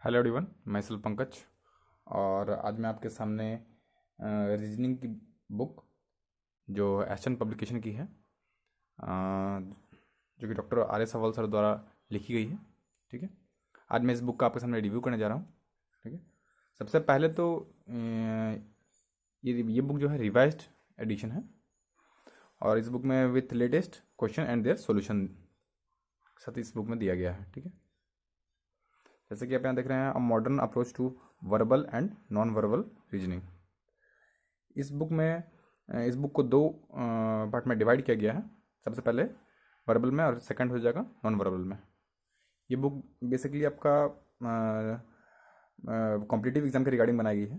Hello everyone, मैं self Pankaj. और आज मैं आपके सामने रीजनिंग की बुक जो एशन पब्लिकेशन की है, जो कि डॉक्टर आर एस अवल सर द्वारा लिखी गई है। ठीक है, आज मैं इस बुक का आपके सामने रिव्यू करने जा रहा हूँ। ठीक है, सबसे पहले तो ये बुक जो है रिवाइज्ड एडिशन है, और इस बुक में with latest question and their solution साथ इस बुक में दिया गया है। ठीक है, जैसे कि आप यहाँ देख रहे हैं, a modern approach to verbal and non verbal reasoning. इस बुक को दो पार्ट में डिवाइड किया गया है। सबसे पहले वर्बल में और सेकंड हो जाएगा नॉन वर्बल में। ये बुक बेसिकली आपका कॉम्पिटिटिव एग्जाम के रिगार्डिंग बनाई गई है।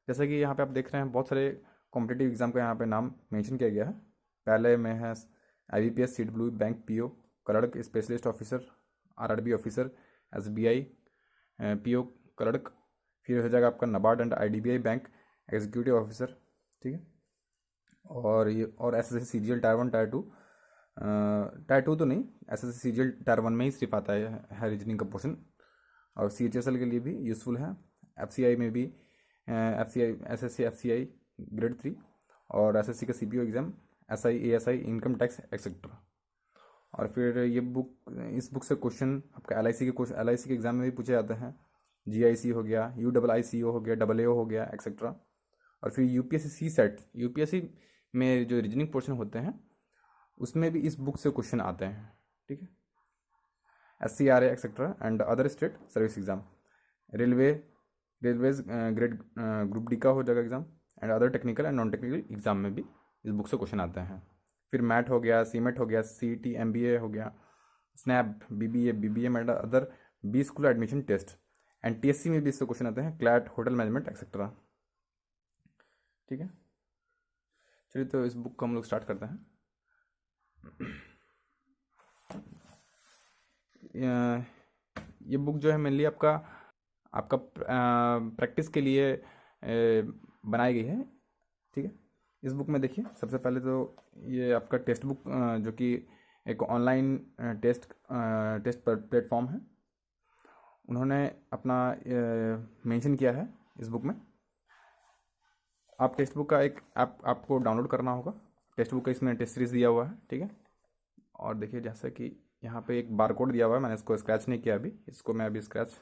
जैसे कि यहाँ पे आप देख रहे हैं, बहुत सारे कॉम्पिटिटिव एग्जाम का यहाँ पे नाम मेंशन किया गया है। पहले में है IBPS, seat blue, bank PO, clerk, specialist officer, RRB officer, SBI PO clerk. फिर हो जाएगा आपका NABARD and IDBI bank executive officer. ठीक है, और SSC CGL tyre 1 tyre 2, tyre 2 तो नहीं, SSC CGL टायर 1 में ही सिर्फ आता है रीजनिंग का पोर्शन। और CHSL के लिए भी यूज़फुल है। FCI में भी SSC FCI ग्रेड 3, और SSC का CPO exam, SI ASI income tax etcetera. और फिर इस बुक से क्वेश्चन आपका LIC के एग्ज़ाम में भी पूछे जाते हैं। GIC हो गया, UIICO हो गया, AAO हो गया एक्सेट्रा। और फिर UPSC CSET, UPSC में जो रीजनिंग पोर्शन होते हैं उसमें भी इस बुक से क्वेश्चन आते हैं। ठीक है, SCRA etcetera and other state service exam, railways grade group D का हो जाएगा exam, and other technical and non technical exam में भी इस बुक से क्वेश्चन आते हैं। फिर मैट हो गया, CMET हो गया, CET MBA हो गया, snap BBA and other B school admission test, and TSC में भी इससे क्वेश्चन आते हैं, क्लैट, होटल मैनेजमेंट एक्सेट्रा। ठीक है, चलिए तो इस बुक को हम लोग स्टार्ट करते हैं। ये बुक जो है मेनली आपका प्रैक्टिस के लिए बनाई गई है। ठीक है, इस बुक में देखिए, सबसे पहले तो ये आपका टेक्स्ट बुक जो कि एक ऑनलाइन टेस्ट प्लेटफॉर्म है, उन्होंने अपना मेंशन किया है इस बुक में। आप टेक्स्ट बुक का एक आपको डाउनलोड करना होगा। टेक्स्ट बुक का इसमें टेस्ट सीरीज दिया हुआ है। ठीक है, और देखिए जैसे कि यहाँ पे एक बार कोड दिया हुआ है, मैंने इसको स्क्रैच नहीं किया अभी, इसको मैं अभी स्क्रैच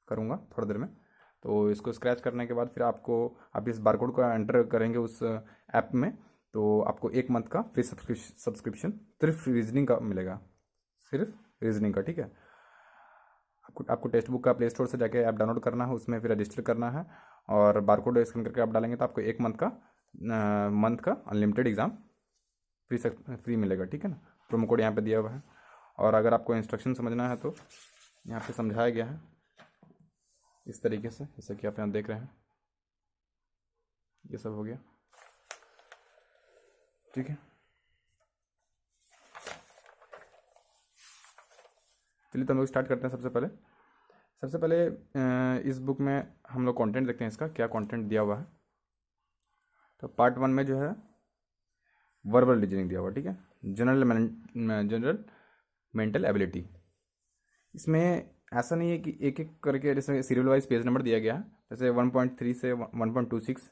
करूँगा थोड़ी देर में। तो इसको स्क्रैच करने के बाद फिर आप इस बार कोड को एंटर करेंगे उस ऐप में, तो आपको 1 मंथ का फ्री सब्सक्रिप्शन सिर्फ रीजनिंग का मिलेगा, सिर्फ रीजनिंग का। ठीक है, आपको टेक्स्ट बुक का प्ले स्टोर से जाके ऐप डाउनलोड करना है, उसमें फिर रजिस्टर करना है, और बारकोड स्कैन करके आप डालेंगे तो आपको 1 मंथ का अनलिमिटेड एग्ज़ाम फ्री मिलेगा। ठीक है ना, प्रोमो कोड यहाँ पे दिया हुआ है। और अगर आपको इंस्ट्रक्शन समझना है तो यहाँ पे समझाया गया है इस तरीके से, जैसे कि आप यहाँ देख रहे हैं, ये सब हो गया। ठीक है, चलिए तो हम लोग स्टार्ट करते हैं। सबसे पहले इस बुक में हम लोग कंटेंट देखते हैं, इसका क्या कंटेंट दिया हुआ है। तो पार्ट 1 में जो है वर्बल रीजनिंग दिया हुआ। ठीक है, जनरल मेंटल एबिलिटी। इसमें ऐसा नहीं है कि एक एक करके जैसे सीरियल वाइज पेज नंबर दिया गया है, जैसे 1.3 से 1.26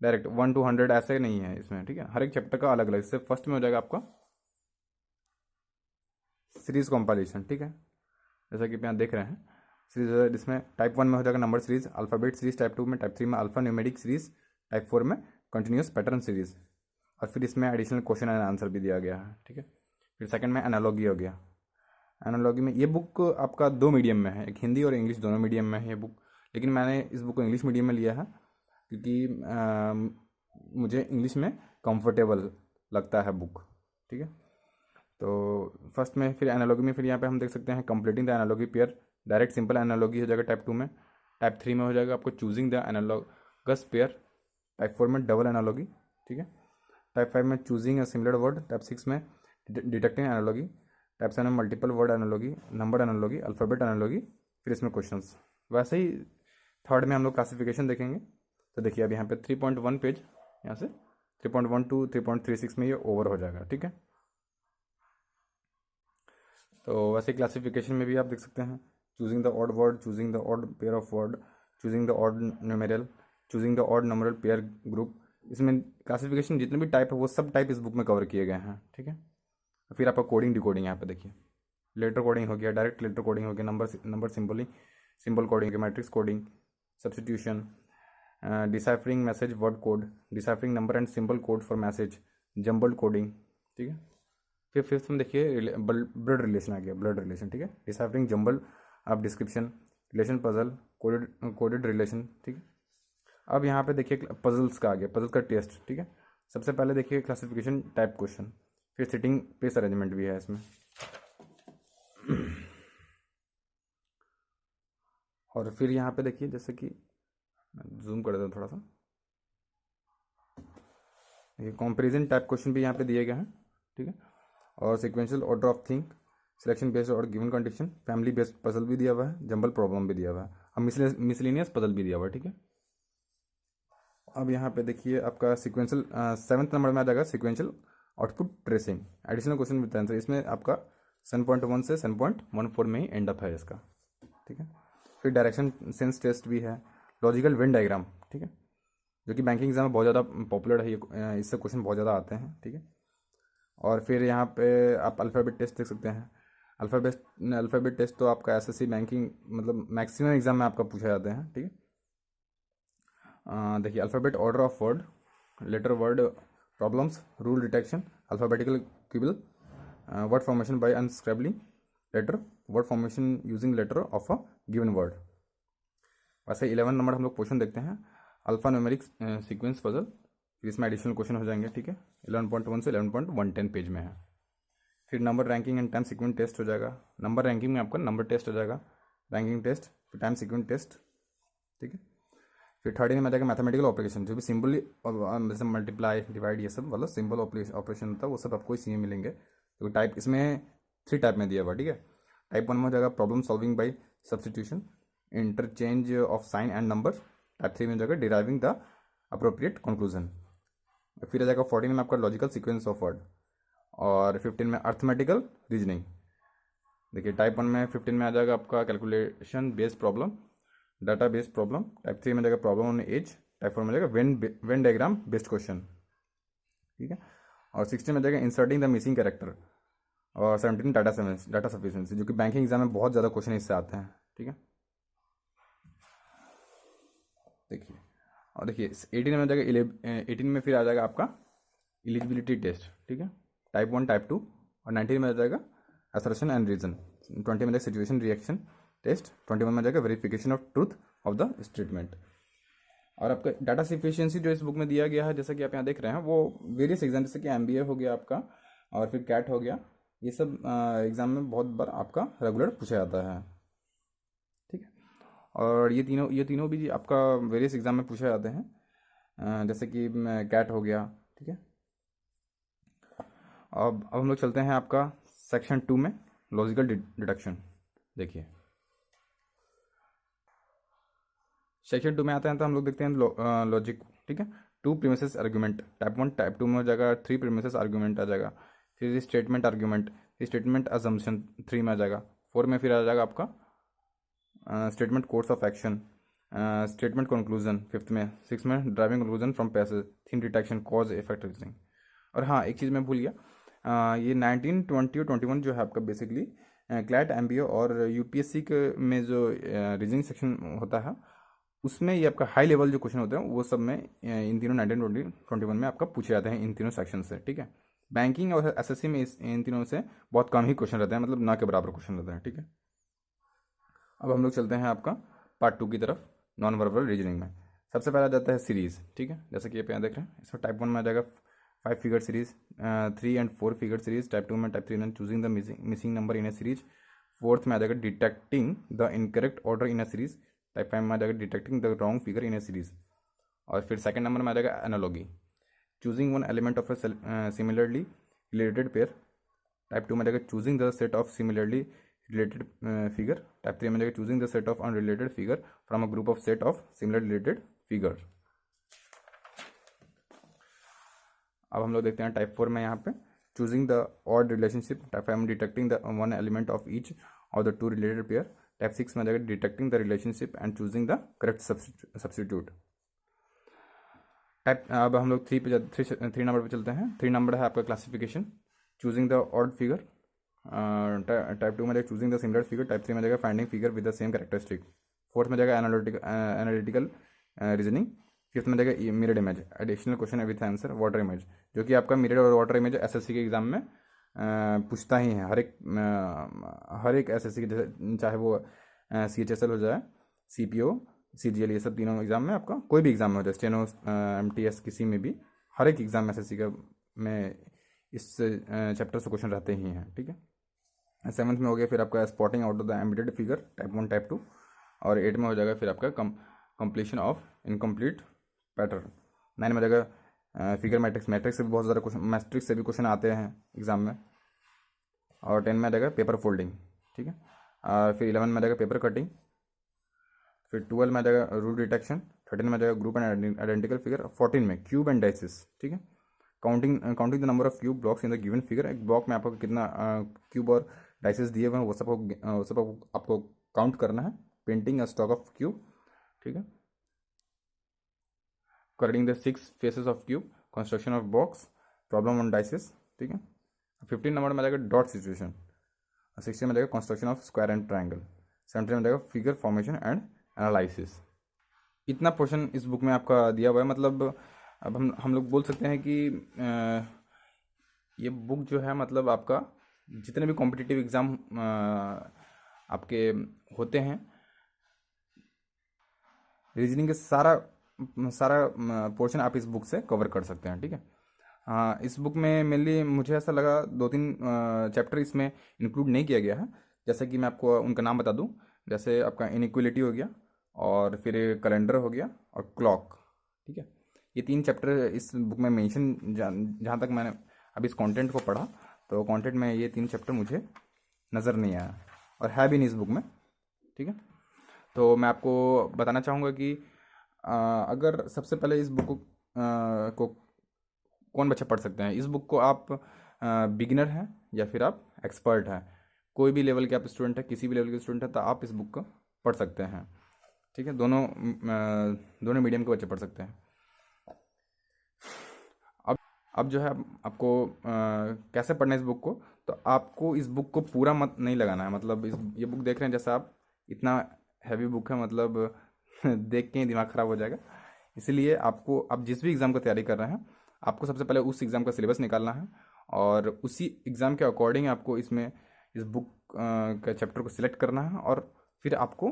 डायरेक्ट 1 to 100 ऐसे नहीं है इसमें। ठीक है, हर एक चैप्टर का अलग अलग। इससे फर्स्ट में हो जाएगा आपका सीरीज कॉम्पाइलेशन। ठीक है, जैसा कि आप यहाँ देख रहे हैं, सीरीज इसमें टाइप 1 में हो जाएगा number series, alphabet series type 2 में, टाइप 3 में अल्फ़ा न्यूमेरिक सीरीज, टाइप 4 में कंटिन्यूस पैटर्न सीरीज, और फिर इसमें एडिशनल क्वेश्चन एंड आंसर भी दिया गया है। ठीक है, फिर सेकंड में एनालॉगी हो गया। एनालॉगी में ये बुक आपका 2 मीडियम में है, एक हिंदी और इंग्लिश दोनों मीडियम में है ये बुक, लेकिन मैंने इस बुक को इंग्लिश मीडियम में लिया है क्योंकि मुझे इंग्लिश में कंफर्टेबल लगता है बुक। ठीक है, तो फर्स्ट में फिर एनालॉगी में फिर यहाँ पे हम देख सकते हैं completing the analogy pair, direct simple analogy हो जाएगा टाइप 2 में, टाइप 3 में हो जाएगा आपको choosing the analogous pair, type 4 में डबल एनालॉगी। ठीक है, टाइप 5 में choosing a similar word, type 6 में डिटेक्टिंग एनालॉगी, टाइप 7 में multiple word analogy, number analogy, alphabet analogy, फिर इसमें क्वेश्चंस। वैसे ही थर्ड में हम लोग क्लासिफिकेशन देखेंगे। तो देखिए अब यहाँ पे 3.1 पेज, यहाँ से 3.1 to 3.36 में ये ओवर हो जाएगा। ठीक है, तो वैसे क्लासिफिकेशन में भी आप देख सकते हैं choosing the odd word, choosing the odd pair of word, choosing the odd numeral, choosing the odd numeral pair group। इसमें क्लासिफिकेशन जितने भी टाइप है वो सब टाइप इस बुक में कवर किए गए हैं, ठीक है। फिर आपका कोडिंग डिकोडिंग यहाँ पे देखिए, लेटर कोडिंग हो गया, डायरेक्ट लेटर कोडिंग हो गया, नंबर सिंबल कोडिंग हो गया, matrix coding, substitution, deciphering message word code, deciphering number and symbol code for message, jumbled coding, ठीक है। फिर फिफ्थ में देखिए ब्लड रिलेशन आ गया, ब्लड रिलेशन, ठीक है, डिसाइफरिंग जम्बल आप description, relation puzzle, coded relation, ठीक है। अब यहाँ पे देखिए पजल्स का आ गया, पजल का टेस्ट, ठीक है। सबसे पहले देखिए क्लासिफिकेशन टाइप क्वेश्चन, फिर सिटिंग पेस अरेंजमेंट भी है इसमें। और फिर यहाँ पे देखिए, जैसे कि जूम कर देता हूँ थोड़ा सा, ये कंपैरिजन टाइप क्वेश्चन भी यहाँ पे दिए गए हैं, ठीक है। और sequential order of think, selection based और given condition, family based puzzle भी दिया हुआ है, जंबल प्रॉब्लम भी दिया हुआ है, अब मिसलिनियस पजल भी दिया हुआ है, ठीक है। अब यहाँ पे देखिए आपका सिक्वेंशियल 7th नंबर में आ जाएगा sequential output tracing, additional question with answer. इसमें आपका 7.1 से 7.14 में ही एंड अप है इसका, ठीक है। फिर डायरेक्शन सेंस टेस्ट भी है, लॉजिकल वेन डायग्राम, ठीक है, जो कि बैंकिंग एग्जाम में बहुत ज़्यादा पॉपुलर है, ये इससे क्वेश्चन बहुत ज़्यादा आते हैं, ठीक है। और फिर यहाँ पे आप अल्फ़ाबेट टेस्ट देख सकते हैं। अल्फ़ाबेट टेस्ट तो आपका एसएससी बैंकिंग मतलब मैक्सिमम एग्जाम में आपका पूछा जाते हैं, ठीक है। देखिए alphabet order of word, letter word problems, rule detection, alphabetical quibble, word formation by unscrambling letter, word formation using letter of a given word. वैसे 11 नंबर हम लोग क्वेश्चन देखते हैं, अल्फ़ा न्यूमेरिक सीक्वेंस पजल, फिर इसमें एडिशनल क्वेश्चन हो जाएंगे, ठीक है। 11.1 से 11.110 पेज में है। फिर number ranking and time sequence test हो जाएगा, नंबर रैंकिंग में आपका नंबर टेस्ट हो जाएगा, रैंकिंग टेस्ट, फिर टाइम सीक्वेंस टेस्ट, ठीक है। फिर 13 में आ जाएगा मैथमेटिकल ऑपरेशन, जो भी सिंबल जैसे मल्टीप्लाई डिवाइड ये सब मतलब सिंबल ऑपरेशन होता है वो सब आपको इसी में मिलेंगे। तो टाइप इसमें 3 टाइप में दिया हुआ, ठीक है। टाइप 1 में हो जाएगा problem solving by substitution, interchange of sine and number. Type 3 में हो जाएगा डिराइविंग द अप्रोप्रिएट कंक्लूजन। फिर आ जाएगा 14 में आपका लॉजिकल सीक्वेंस ऑफ वर्ड, और 15 में अर्थमेटिकल रीजनिंग। देखिए टाइप 1 में 15 में आ जाएगा आपका calculation based problem, data based problem. Type 3 में जाएगा प्रॉब्लम ऑन एज। टाइप 4 में जाएगा वेन डायग्राम बेस्ड क्वेश्चन, ठीक है। और 16 में जाएगा इंसर्टिंग द मिसिंग कैरेक्टर, और 17 डाटा सफिशिएंसी, जो कि बैंकिंग एग्जाम में बहुत ज़्यादा क्वेश्चन इससे आते हैं, ठीक है। देखिए और देखिए 18 में जाएगा 18 में फिर आ जाएगा आपका एलिजिबिलिटी टेस्ट, ठीक है, टाइप 1 टाइप 2। और 19 में आ जाएगा असर्शन एंड रीजन। 20 में जाएगा सिचुएशन रिएक्शन टेस्ट। 21 में जाएगा verification of truth of the statement. और आपका डाटा सफिशिएंसी जो इस बुक में दिया गया है, जैसा कि आप यहाँ देख रहे हैं, वो वेरियस एग्जाम जैसे कि एमबीए हो गया आपका, और फिर कैट हो गया, ये सब एग्जाम में बहुत बार आपका रेगुलर पूछा जाता है, ठीक है। और ये तीनों भी आपका वेरियस एग्जाम में पूछे जाते हैं, जैसे कि कैट हो गया, ठीक है। अब हम लोग चलते हैं आपका सेक्शन 2 में, लॉजिकल डिडक्शन। देखिए सेक्शन 2 में आते हैं तो हम लोग देखते हैं लॉजिक, ठीक है। 2 प्रीमिसेस आर्गूमेंट, टाइप 1 टाइप 2 में हो जाएगा 3 प्रीमिसेस आर्गूमेंट आ जाएगा। फिर स्टेटमेंट आर्गूमेंट, स्टेटमेंट अजम्पशन 3 में आ जाएगा। 4 में फिर आ जाएगा आपका statement course of action, statement conclusion 5th में। 6 में driving conclusion from passage, theme detection, cause effect reasoning. और हाँ एक चीज़ मैं भूल गया, ये 19, 20 और 21 जो है आपका बेसिकली क्लैट एमबीए और यूपीएससी के में जो रीजनिंग सेक्शन होता है उसमें ये आपका हाई लेवल जो क्वेश्चन होते हैं वो सब में इन तीनों 19, 20, 21 में आपका पूछे जाते हैं इन तीनों सेक्शन से, ठीक है। बैंकिंग और एसएससी में इन तीनों से बहुत कम ही क्वेश्चन रहते हैं, मतलब ना के बराबर क्वेश्चन रहते हैं, ठीक है। अब हम लोग चलते हैं आपका पार्ट 2 की तरफ, नॉन वर्बल रीजनिंग में। सबसे पहला जाता है सीरीज़, ठीक है, जैसे कि आप यहाँ देख रहे हैं। इसमें टाइप 1 में आ जाएगा 5 figure series, 3 and 4 figure series. Type 2 में टाइप 3 में choosing the missing number in A series. 4th में आ जाएगा detecting the incorrect order in A series. Type 5 में आ जाएगा detecting the wrong figure in A series. और फिर सेकंड नंबर में आ जाएगा analogy, choosing one element of A similarly related pair. Type 2 में आ जाएगा choosing the set of similarly related figure. Type 3 में जाएगा choosing the set of unrelated figure from a group of set of similar related figure. अब हम लोग देखते हैं type 4 में यहाँ पे choosing the odd relationship. Type 5 में detecting the one element of each of the 2 related pair. Type 6 में आ जाएगा detecting the relationship and choosing the correct substitute. Type अब हम लोग थ्री नंबर पे चलते हैं। 3 नंबर है आपका classification, choosing the odd figure. Type 2 में जाएगा choosing the similar figure. Type 3 में जाएगा finding figure with the same characteristic. Fourth में जाएगा एनालिटिकल रीजनिंग। फिफ्थ में जाएगा mirror image, additional question with answer, water image, जो कि आपका मिरर और वाटर इमेज एसएससी के एग्जाम में पूछता ही है। हर एक एसएससी के, जैसे चाहे वो CHSL हो जाए, CPO, CGL, ये सब तीनों एग्जाम में, आपका कोई भी एग्जाम में हो जाए, स्टेनो, MTS, किसी में भी, हर एक एग्जाम में एसएससी का में इस चैप्टर से क्वेश्चन रहते ही हैं। ठीक है। 7th में हो गया फिर आपका spotting out of the embedded figure, type 1, type 2। और 8 में हो जाएगा फिर आपका कंप्लीशन ऑफ इनकम्प्लीट पैटर्न। 9 में जाएगा फिगर मैट्रिक्स। मैट्रिक्स से भी बहुत ज़्यादा क्वेश्चन, मैट्रिक्स से भी क्वेश्चन आते हैं एग्जाम में। और 10 में जाएगा पेपर फोल्डिंग। ठीक है। फिर 11 में जाएगा पेपर कटिंग। फिर 12 में जाएगा रूट डिटेक्शन। 13 में जाएगा ग्रुप एंड आइडेंटिकल फिगर। 14 में क्यूब एंड डाइसिस। ठीक है। Counting the number of cube blocks in the given figure. एक ब्लॉक में आपको कितना क्यूब और डाइसिस दिए हुए हैं, वो सब आपको काउंट करना है। Painting stock of cube. ठीक है। Correcting the 6 faces of cube, construction of box, problem on dices. ठीक है। 15 नंबर में जाएगा डॉट सिचुएशन। 16 में जाएगा construction of square and triangle. 17 में जाएगा फिगर फॉर्मेशन एंड एनालिसिस। इतना पोर्शन इस बुक में आपका दिया हुआ है। मतलब अब हम लोग बोल सकते हैं कि ये बुक जो है, मतलब आपका जितने भी कॉम्पिटिटिव एग्ज़ाम आपके होते हैं, रीजनिंग के सारा पोर्शन आप इस बुक से कवर कर सकते हैं। ठीक है। हाँ, इस बुक में मेनली मुझे ऐसा लगा 2-3 चैप्टर इसमें इंक्लूड नहीं किया गया है। जैसे कि मैं आपको उनका नाम बता दूं, जैसे आपका इनइक्वलिटी हो गया, और फिर कैलेंडर हो गया, और क्लॉक। ठीक है। ये 3 चैप्टर इस बुक में मेंशन, जहाँ तक मैंने अभी इस कंटेंट को पढ़ा, तो कंटेंट में ये 3 चैप्टर मुझे नज़र नहीं आया, और है भी नहीं इस बुक में। ठीक है। तो मैं आपको बताना चाहूँगा कि अगर सबसे पहले इस बुक को कौन बच्चे पढ़ सकते हैं। इस बुक को आप बिगिनर हैं या फिर आप एक्सपर्ट हैं, कोई भी लेवल के आप स्टूडेंट हैं, किसी भी लेवल के स्टूडेंट हैं, तो आप इस बुक को पढ़ सकते हैं। ठीक है। दोनों मीडियम के बच्चे पढ़ सकते हैं। अब जो है आपको कैसे पढ़ना है इस बुक को, तो आपको इस बुक को पूरा मत नहीं लगाना है। मतलब ये बुक देख रहे हैं, जैसा आप, इतना हैवी बुक है, मतलब देख के ही दिमाग ख़राब हो जाएगा। इसलिए आपको, आप जिस भी एग्ज़ाम की तैयारी कर रहे हैं, आपको सबसे पहले उस एग्ज़ाम का सिलेबस निकालना है, और उसी एग्ज़ाम के अकॉर्डिंग आपको इस बुक का चैप्टर को सिलेक्ट करना है, और फिर आपको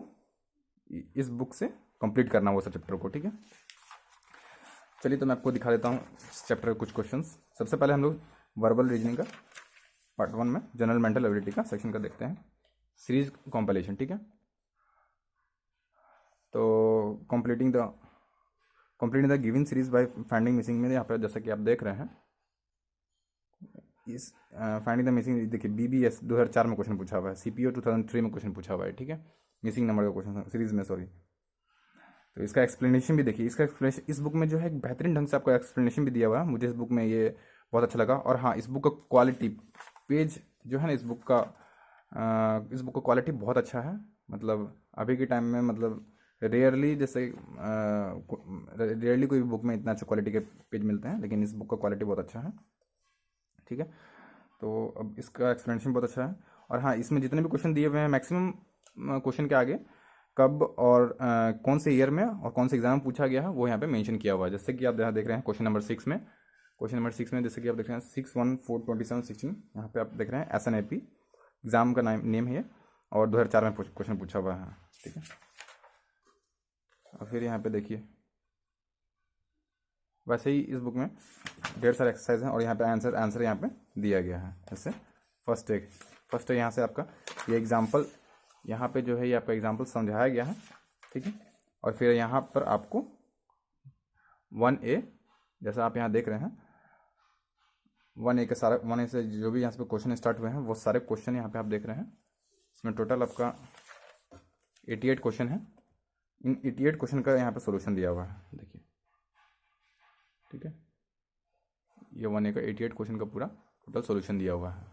इस बुक से कंप्लीट करना है वो सब चैप्टर को। ठीक है। चलिए, तो मैं आपको दिखा देता हूँ इस चैप्टर के कुछ क्वेश्चंस। सबसे पहले हम लोग वर्बल रीजनिंग का पार्ट 1 में जनरल मेंटल एबिलिटी का सेक्शन का देखते हैं, सीरीज कॉम्पिलेशन। ठीक है। तो completing the given series by finding missing में, यहाँ पर जैसा कि आप देख रहे हैं, इस फाइंडिंग द मिसिंग, देखिए BBS 2004 में क्वेश्चन पूछा हुआ है, CPO 2003 में क्वेश्चन पूछा हुआ है। ठीक है। मिसिंग नंबर का क्वेश्चन सीरीज में, सॉरी। तो इसका एक्सप्लेनेशन भी देखिए। इसका एक्सप्लेनेशन इस बुक में जो है, एक बेहतरीन ढंग से आपको एक्सप्लेनेशन भी दिया हुआ है। मुझे इस बुक में ये बहुत अच्छा लगा। और हाँ, इस बुक का क्वालिटी, पेज जो है ना, इस बुक का क्वालिटी बहुत अच्छा है। मतलब अभी के टाइम में, मतलब रेयरली कोई बुक में इतना अच्छा क्वालिटी के पेज मिलते हैं, लेकिन इस बुक का क्वालिटी बहुत अच्छा है। ठीक है। तो अब इसका एक्सप्लेनेशन बहुत अच्छा है। और हाँ, इसमें जितने भी क्वेश्चन दिए हुए हैं, मैक्सिमम क्वेश्चन के आगे कब और कौन से ईयर में और कौन से एग्जाम में पूछा गया है, वो यहाँ पे मेंशन किया हुआ है। जैसे कि आप यहाँ देख रहे हैं क्वेश्चन नंबर 6 में, जैसे कि आप देख रहे हैं 6/1/4/27/16, यहाँ पे आप देख रहे हैं SNAP एग्जाम का नेम है, और 2004 में क्वेश्चन पूछा हुआ है। ठीक है। और फिर यहाँ पे देखिए, वैसे ही इस बुक में ढेर सारे एक्सरसाइज हैं, और यहाँ पे आंसर यहाँ पे दिया गया है। जैसे फर्स्ट है यहाँ से आपका ये एग्जाम्पल, यहाँ पे जो है ये आपका एग्जाम्पल समझाया गया है। ठीक है। और फिर यहाँ पर आपको 1A, जैसा आप यहाँ देख रहे हैं, 1A के सारा 1A से जो भी यहाँ पे क्वेश्चन स्टार्ट हुए हैं, वो सारे क्वेश्चन यहाँ पे आप देख रहे हैं। इसमें टोटल आपका 88 क्वेश्चन है। इन 88 क्वेश्चन का यहाँ पे सोल्यूशन दिया हुआ है, देखिए। ठीक है। ये 1A का 88 क्वेश्चन का पूरा टोटल सोल्यूशन दिया हुआ है।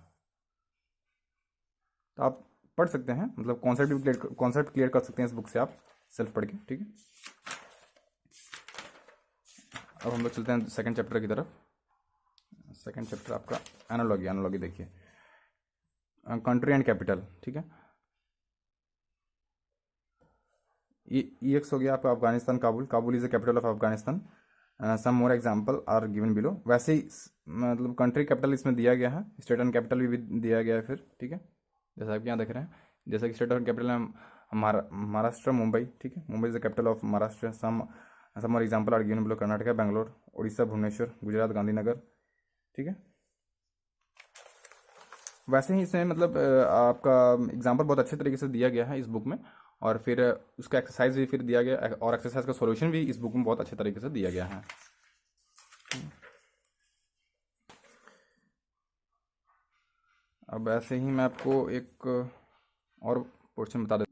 तो आप पढ़ सकते हैं, मतलब कॉन्सेप्ट क्लियर कर सकते हैं इस बुक से आप सेल्फ पढ़ के, ठीक है। अब हम लोग चलते हैं सेकंड चैप्टर की तरफ। सेकंड चैप्टर आपका एनालॉगी देखिए, कंट्री एंड कैपिटल, ठीक है। EX हो गया आपका Afghanistan, Kabul is the capital of Afghanistan. Some more example are given below. वैसे ही मतलब कंट्री कैपिटल इसमें दिया गया है, स्टेट एंड कैपिटल भी दिया गया है फिर, ठीक है। जैसा आप यहाँ देख रहे हैं, जैसे कि स्टेट एंड कैपिटल है महाराष्ट्र, मुंबई, ठीक है। Mumbai is the capital of Maharashtra. Some more example are given below. Karnataka Bangalore, Orissa Bhubaneswar, Gujarat Gandhinagar, ठीक है। वैसे ही इसमें मतलब आपका एग्जाम्पल बहुत अच्छे तरीके से दिया गया है इस बुक में, और फिर उसका एक्सरसाइज भी फिर दिया गया, और एक्सरसाइज का सॉल्यूशन भी इस बुक में बहुत अच्छे तरीके से दिया गया है। अब ऐसे ही मैं आपको एक और पोर्शन बता देता।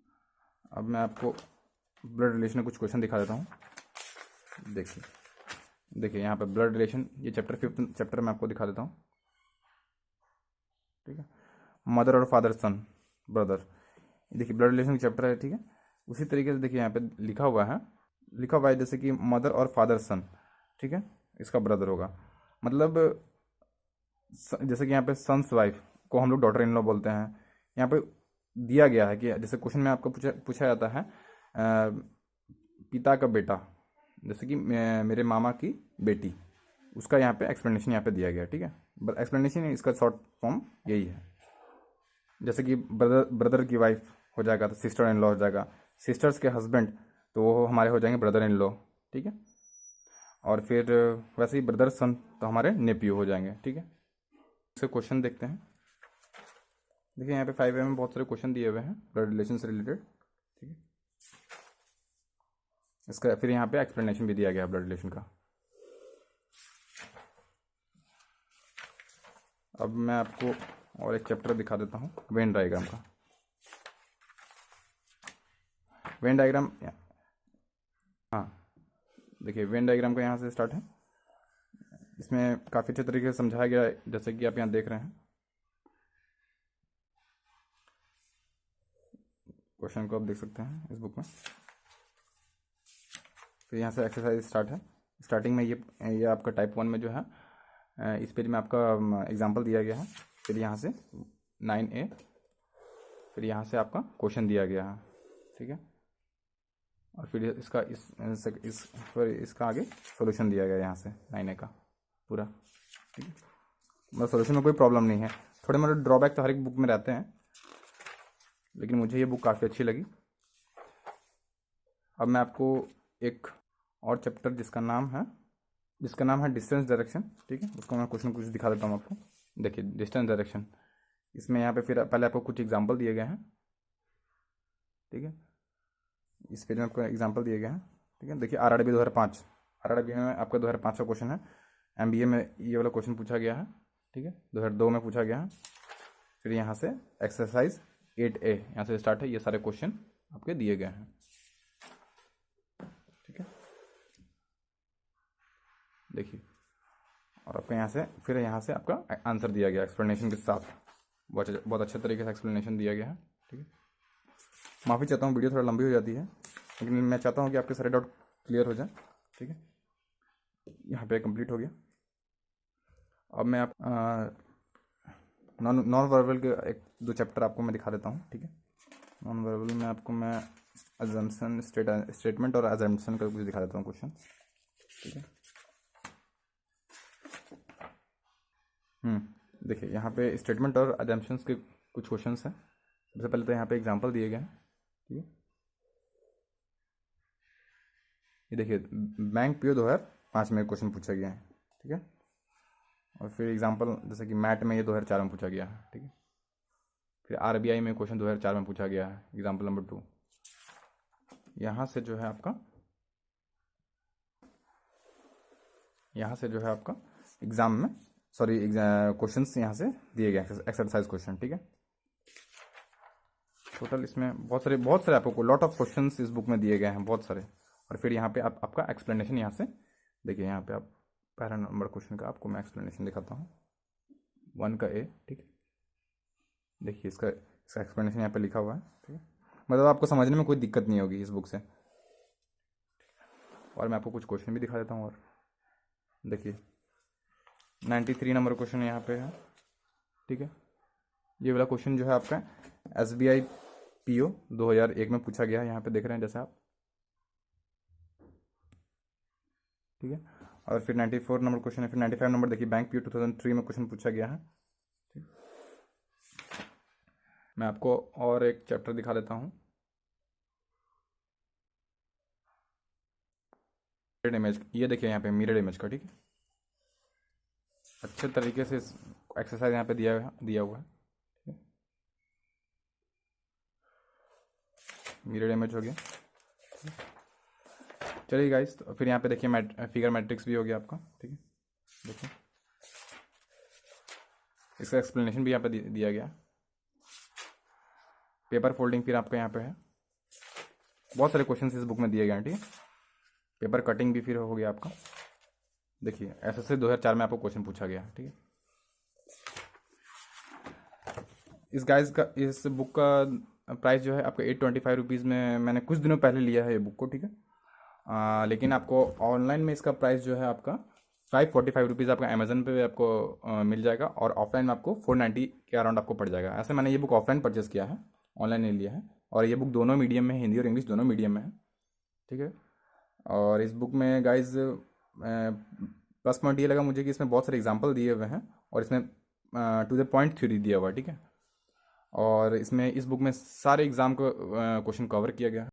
अब मैं आपको ब्लड रिलेशन में कुछ क्वेश्चन दिखा देता हूँ। देखिए यहाँ पे ब्लड रिलेशन, ये चैप्टर 5th चैप्टर में आपको दिखा देता हूँ, ठीक है। मदर और फादर सन ब्रदर, देखिए ब्लड रिलेशन का चैप्टर है, ठीक है। उसी तरीके से देखिए यहाँ पे लिखा हुआ है जैसे कि मदर और फादर सन, ठीक है, इसका ब्रदर होगा। मतलब जैसे कि यहाँ पे सन्स वाइफ को हम लोग डॉटर इन लॉ बोलते हैं। यहाँ पे दिया गया है कि जैसे क्वेश्चन में आपको पूछा जाता है पिता का बेटा, जैसे कि मेरे मामा की बेटी, उसका यहाँ पे एक्सप्लेनेशन यहाँ पे दिया गया, ठीक है। बट एक्सप्लेनेशन इसका शॉर्ट फॉर्म यही है। जैसे कि ब्रदर की वाइफ हो जाएगा तो सिस्टर इन लॉ हो जाएगा, सिस्टर्स के हस्बैंड तो वो हमारे हो जाएंगे ब्रदर इन लॉ, ठीक है। और फिर वैसे ही ब्रदर सन तो हमारे नेप्यू हो जाएंगे, ठीक है। इससे क्वेश्चन देखते हैं। देखिए यहाँ पे 5A में बहुत सारे क्वेश्चन दिए हुए हैं ब्लड रिलेशन से रिलेटेड, ठीक है। इसका फिर यहाँ पे एक्सप्लेनेशन भी दिया गया है ब्लड रिलेशन का। अब मैं आपको और एक चैप्टर दिखा देता हूँ, वेन डायग्राम का। वेन डायग्राम, हाँ देखिए वेन डायग्राम का यहाँ से स्टार्ट है। इसमें काफ़ी अच्छे तरीके से समझाया गया है, जैसे कि आप यहाँ देख रहे हैं। क्वेश्चन को आप देख सकते हैं इस बुक में। फिर यहाँ से एक्सरसाइज स्टार्ट है। स्टार्टिंग में ये आपका टाइप 1 में जो है, इस पेज में आपका एग्जांपल दिया गया है। फिर यहाँ से 9A, फिर यहाँ से आपका क्वेश्चन दिया गया है, ठीक है। और फिर इसका आगे सॉल्यूशन दिया गया है यहाँ से 9A का पूरा, ठीक है। मतलब सॉल्यूशन में कोई प्रॉब्लम नहीं है। थोड़े मोटे ड्रॉबैक तो हर एक बुक में रहते हैं, लेकिन मुझे ये बुक काफ़ी अच्छी लगी। अब मैं आपको एक और चैप्टर जिसका नाम है डिस्टेंस डायरेक्शन, ठीक है, उसको मैं क्वेश्चन कुछ दिखा देता हूँ आपको। देखिए डिस्टेंस डायरेक्शन, इसमें यहाँ पे फिर पहले आपको कुछ एग्जांपल दिए गए हैं, ठीक है। इस पेज में आपको एग्जांपल दिए गए हैं, ठीक है। देखिए RRB 2005, RRB में आपका 2005 का क्वेश्चन है। MBA में ये वाला क्वेश्चन पूछा गया है, ठीक है, 2002 में पूछा गया है। फिर यहाँ से एक्सरसाइज 8A यहाँ से स्टार्ट है, ये सारे क्वेश्चन आपके दिए गए हैं, ठीक है। देखिए और आपका यहाँ से आपका आंसर दिया गया एक्सप्लेनेशन के साथ, बहुत अच्छे तरीके से एक्सप्लेनेशन दिया गया है, ठीक है। माफ़ी चाहता हूँ वीडियो थोड़ा लंबी हो जाती है, लेकिन मैं चाहता हूँ कि आपके सारे डाउट क्लियर हो जाए, ठीक है। यहाँ पे कंप्लीट हो गया। अब मैं आप नॉन वर्बल के 1-2 चैप्टर आपको मैं दिखा देता हूँ, ठीक है। नॉन वर्बल में आपको मैं अजम्पशन स्टेटमेंट और अजम्पशन का कुछ दिखा देता हूँ क्वेश्चन, ठीक है। देखिए यहाँ पे स्टेटमेंट और अजम्पशंस के कुछ क्वेश्चंस हैं। सबसे पहले तो यहाँ पे एग्जांपल दिए गए हैं, ठीक है। ये देखिए बैंक PO 2005 में क्वेश्चन पूछा गया है, ठीक है। और फिर एग्जांपल जैसे कि मैट में ये 2004 में पूछा गया है, ठीक है। फिर RBI में क्वेश्चन 2004 में पूछा गया है, एग्जांपल नंबर 2। यहाँ से जो है आपका एग्जाम में क्वेश्चंस यहाँ से दिए गए एक्सरसाइज क्वेश्चन, ठीक है। टोटल इसमें बहुत सारे आपको लॉट ऑफ क्वेश्चंस इस बुक में दिए गए हैं, बहुत सारे। और फिर यहाँ पे आपका एक्सप्लेनेशन यहाँ से देखिए, यहाँ पे आप पहला नंबर क्वेश्चन का आपको मैं एक्सप्लेनेशन दिखाता हूँ 1 का A, ठीक है। देखिए इसका एक्सप्लेनेशन यहाँ पे लिखा हुआ है, ठीक है। मतलब आपको समझने में कोई दिक्कत नहीं होगी इस बुक से। और मैं आपको कुछ क्वेश्चन भी दिखा देता हूँ। और देखिए 93 नंबर क्वेश्चन यहाँ पे है, ठीक है। ये वाला क्वेश्चन जो है आपका SBI PO 2001 में पूछा गया है, यहाँ पे देख रहे हैं जैसे आप, ठीक है। और फिर 94 नंबर क्वेश्चन है। फिर 95 नंबर देखिए बैंक PO 2003 में क्वेश्चन पूछा गया है, ठीक। मैं आपको और एक चैप्टर दिखा देता हूँ, मिरर इमेज। ये देखिए यहाँ पे मिरर इमेज का, ठीक है। अच्छे तरीके से एक्सरसाइज यहाँ पे दिया हुआ है, ठीक है। मिरर इमेज हो गया। चलिए गाइस, तो फिर यहाँ पे देखिए फिगर मैट्रिक्स भी हो गया आपका, ठीक है। देखिए इसका एक्सप्लेनेशन भी यहाँ पे दिया गया। पेपर फोल्डिंग फिर आपका यहाँ पे है, बहुत सारे क्वेश्चन इस बुक में दिए गए हैं, ठीक है। पेपर कटिंग भी फिर हो गया आपका। देखिए SSC 2004 में आपको क्वेश्चन पूछा गया, ठीक है। इस बुक का प्राइस जो है आपका 825 रुपीज़ में मैंने कुछ दिनों पहले लिया है ये बुक को, ठीक है। लेकिन आपको ऑनलाइन में इसका प्राइस जो है आपका 545 रुपीज़ आपका अमेजन पे आपको मिल जाएगा। और ऑफलाइन में आपको 490 के अराउंड आपको पड़ जाएगा। ऐसे मैंने ये बुक ऑफलाइन परचेस किया है, ऑनलाइन नहीं लिया है। और ये बुक दोनों मीडियम में है, हिंदी और इंग्लिश दोनों मीडियम में है, ठीक है। और इस बुक में गाइज प्लस पॉइंट ये लगा मुझे कि इसमें बहुत सारे एग्जाम्पल दिए हुए हैं और इसमें टू द पॉइंट थ्योरी दिया हुआ है, ठीक है। और इसमें इस बुक में सारे एग्ज़ाम को क्वेश्चन कवर किया गया है।